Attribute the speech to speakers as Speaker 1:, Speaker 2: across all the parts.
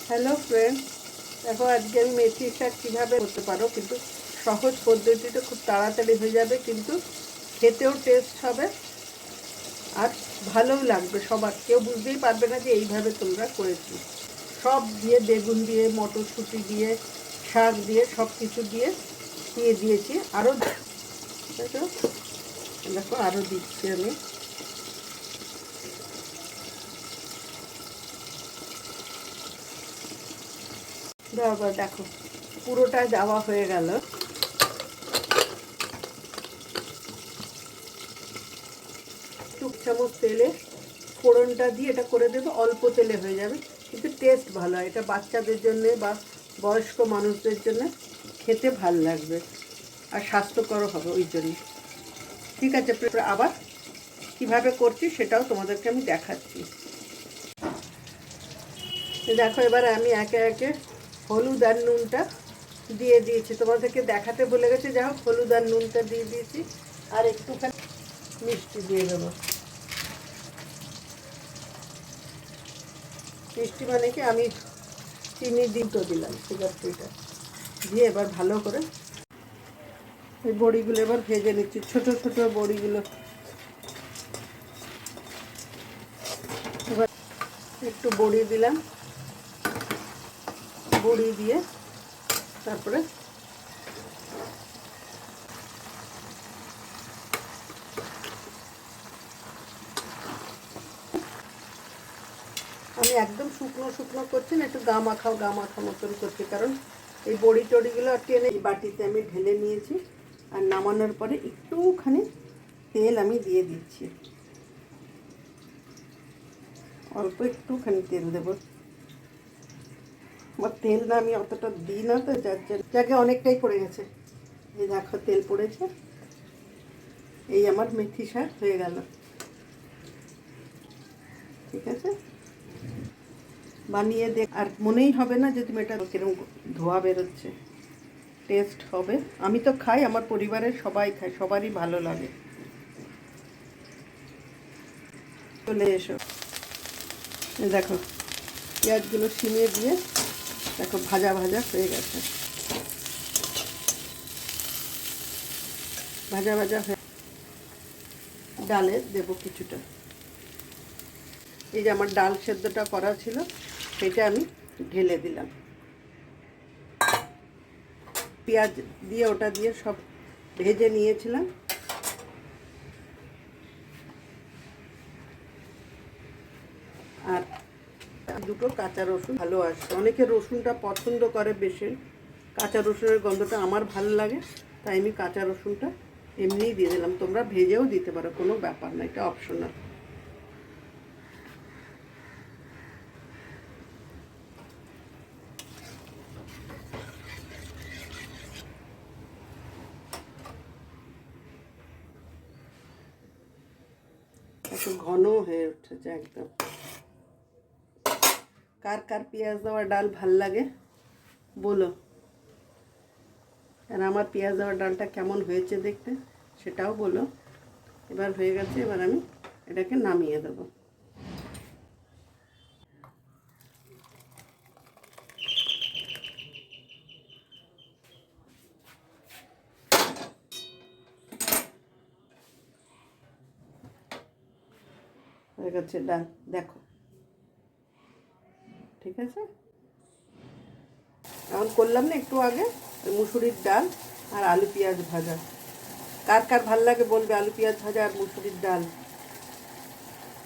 Speaker 1: Hello friend, দেখো আজকে আমি মেথি শাক কীভাবে করতে পারো, কিন্তু সহজ পদ্ধতিতে খুব তাড়াতাড়ি হয়ে যাবে, কিন্তু খেতেও টেস্ট হবে আর ভালোও লাগবে সবার। কেউ বুঝতেই পারবে না যে এইভাবে তোমরা করেছি। সব দিয়ে, বেগুন দিয়ে, মটরশুঁটি দিয়ে, শাক দিয়ে, সব কিছু দিয়ে দিয়েছি। আরও দেখো আরও দিচ্ছি আমি। বাবা দেখো পুরোটাই দেওয়া হয়ে গেল। দু চামচ তেলে ফোড়নটা দিয়ে এটা করে দেবো, অল্প তেলে হয়ে যাবে, কিন্তু টেস্ট ভালো হয়। এটা বাচ্চাদের জন্যে বা বয়স্ক মানুষদের জন্য খেতে ভালো লাগবে আর স্বাস্থ্যকর হবে ওই জন্য। ঠিক আছে, আবার কিভাবে করছি সেটাও তোমাদেরকে আমি দেখাচ্ছি। দেখো এবার আমি একে একে হলুদ আর নুনটা দিয়ে দিয়েছি। তোমাদেরকে দেখাতে ভুলে গেছি, যাই হোক হলুদ আর নুনটা দিয়ে দিয়েছি, আর একটুখানি মিষ্টি দিয়ে দেবো। মিষ্টি মানে কি, আমি চিনি দিতে দিলাম, সুগার ফ্রিটা দিয়ে এবার ভালো করে এই বড়িগুলো এবার ভেজে নিচ্ছি, ছোট ছোট বড়িগুলো। এবার একটু বড়ি দিলাম, বড়ি দিয়ে তারপরে আমি একদম শুকনো শুকনো করছি না, একটু গা মাখা মতন করছি, কারণ এই বড়ি টড়িগুলো টেনে এই বাটিতে আমি ঢেলে নিয়েছি। আর নামানোর পরে একটুখানি তেল আমি দিয়ে দিচ্ছি, অল্প একটুখানি তেল দেবো। আমার তেল না আমি অতটা দিই না, তো যাকে অনেকটাই পড়ে গেছে। এই দেখো তেল পড়েছে। এই আমার মেথি শাক হয়ে গেল। ঠিক আছে, বানিয়ে দেখ, আর মনেই হবে না যে তুমি এটা কিরকম ধোয়া বেরোচ্ছে। টেস্ট হবে। আমি তো খাই, আমার পরিবারের সবাই খায়, সবারই ভালো লাগে। চলে এসো, দেখো পেঁয়াজগুলো সিমিয়ে দিয়ে দেখো ভাজা ভাজা হয়ে গেছে। ভাজা ভাজা হয়ে ডালে দেবো কিছুটা। এই যে আমার ডাল সেদ্ধটা করা ছিল সেটা আমি ঢেলে দিলাম। পেঁয়াজ দিয়ে ওটা দিয়ে সব ভেজে নিয়েছিলাম। আর দুটো কাঁচা রসুন ভালো আসে, অনেকে রসুনটা পছন্দ করে বেশি। কাঁচা রসুনের গন্ধটা আমার ভালো লাগে, তাই আমি কাঁচা রসুনটা এমনিই দিয়ে দিলাম। তোমরা ভেজেও দিতে পারো, কোনো ব্যাপার না, এটা অপশনাল। একটু ঘন হয়ে উঠেছে একদম। কার কার পেঁয়াজ দেওয়া ডাল ভাল লাগে বলো, আর আমার পেঁয়াজ দেওয়া ডালটা কেমন হয়েছে দেখতে সেটাও বলো। এবার হয়ে গেছে, এবার আমি এটাকে নামিয়ে দেবো। হয়ে গেছে ডাল, দেখো। ঠিক আছে, এখন করলাম না একটু আগে মুসুরির ডাল আর আলু পেঁয়াজ ভাজা। কার কার ভাল লাগে বলবে, আলু পেঁয়াজ ভাজা আর মুসুরির ডাল।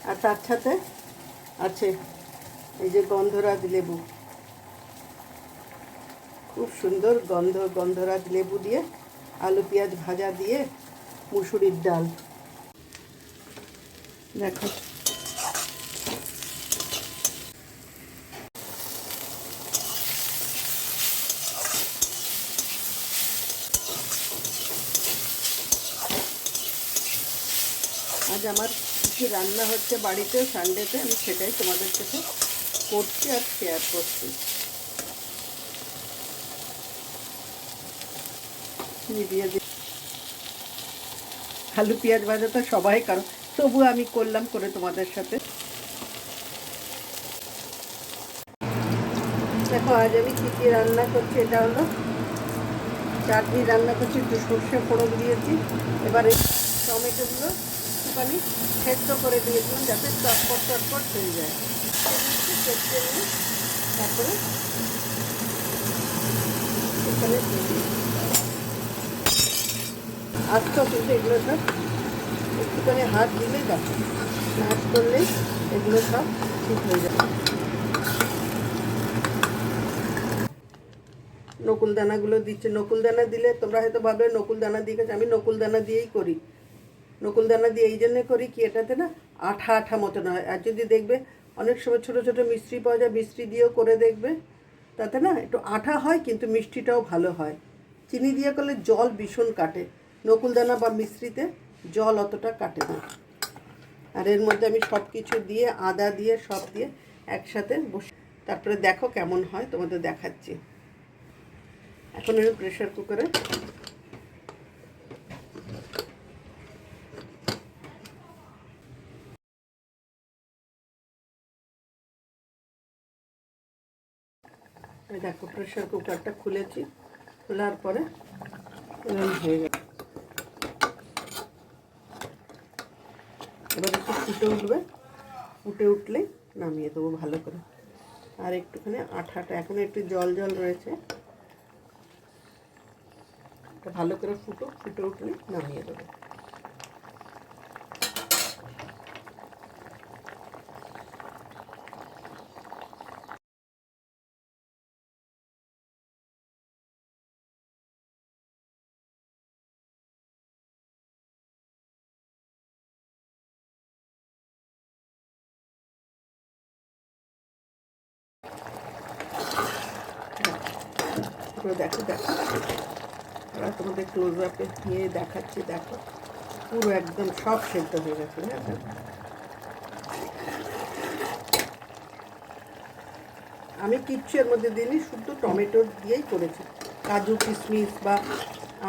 Speaker 1: আর তার সাথে আছে এই যে গন্ধরাজ লেবু, খুব সুন্দর গন্ধরাজ লেবু দিয়ে আলু পেঁয়াজ ভাজা দিয়ে মুসুরির ডাল। দেখো আজ আমার কিছু রান্না হচ্ছে বাড়িতে সানডেতে, আমি সেটাই তোমাদের সাথে করছি আর শেয়ার করছি। দিয়ে দিই আলু পেঁয়াজ ভাজা তো সবাই করো, তবু আমি করলাম করে তোমাদের সাথে। দেখো আজ আমি কী কী রান্না করছি। এটা হলো চাটনি রান্না করছি, একটু সর্ষে ফোড়ন দিয়েছি। এবারে টমেটোগুলো একটুখানি সেদ্ধ করে দিয়েছিলাম যাতে চটপট চটপট হয়ে যায়। সেদ্ধ নিয়ে তারপরে এখানে আস্ত কিন্তু এগুলো সব একটুখানি হাত দিলেই দেখো, নাচ করলেই এগুলো সব ঠিক হয়ে যাবে। নকুল দানাগুলো দিচ্ছে। নকুল দানা দিলে তোমরা হয়তো ভাববে নকুল দানা দিয়ে গেছে, আমি নকুল দানা দিয়েই করি। নকুল দানা দিয়ে এই জন্যে করি কি, এটাতে না আঠা আঠা মতন হয়। আর যদি দেখবে অনেক সময় ছোটো ছোটো মিষ্টি পাওয়া যায়, মিষ্টি দিয়েও করে দেখবে, তাতে না একটু আঠা হয় কিন্তু মিষ্টিটাও ভালো হয়। চিনি দিয়ে করলে জল ভীষণ কাটে, নকুল দানা বা মিশ্রিতে জল অতটা কাটে না। আর এর মধ্যে আমি সব কিছু দিয়ে, আদা দিয়ে সব দিয়ে একসাথে বসে তারপরে দেখো কেমন হয়, তোমাদের দেখাচ্ছি। এখন আমি প্রেশার কুকারে দেখো প্রেশার কুকারটা খুলেছি, খোলার পরে এরকম হয়ে গেল। এবার একটু ফুটে উঠবে, ফুটে উঠলেই নামিয়ে দেবো ভালো করে। আর একটুখানি আঠাটা এখন একটু জল জল রয়েছে, এটা ভালো করে ফুটে উঠলেই নামিয়ে দেবো। দেখো দেখো, এবার তোমাদের ক্লোজ আপে নিয়ে দেখাচ্ছি। দেখো পুরো একদম সব সেদ্ধ হয়ে গেছে। হ্যাঁ, আমি কিচ্ছু এর মধ্যে দিইনি, শুধু টমেটো দিয়েই করেছি। কাজু কিশমিশ বা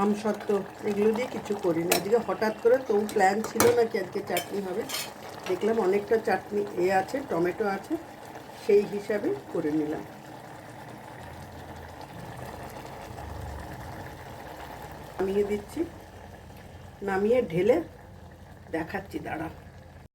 Speaker 1: আমসত্ত্ব এগুলো দিয়ে কিছু করিনি। আজকে হঠাৎ করে তো প্ল্যান ছিল না কি আজকে চাটনি হবে, দেখলাম অনেকটা চাটনি আছে, টমেটো আছে, সেই হিসাবে করে নিলাম। নামিয়ে দিচ্ছি, নামিয়ে ঢেলে দেখাচ্ছি, দাঁড়া।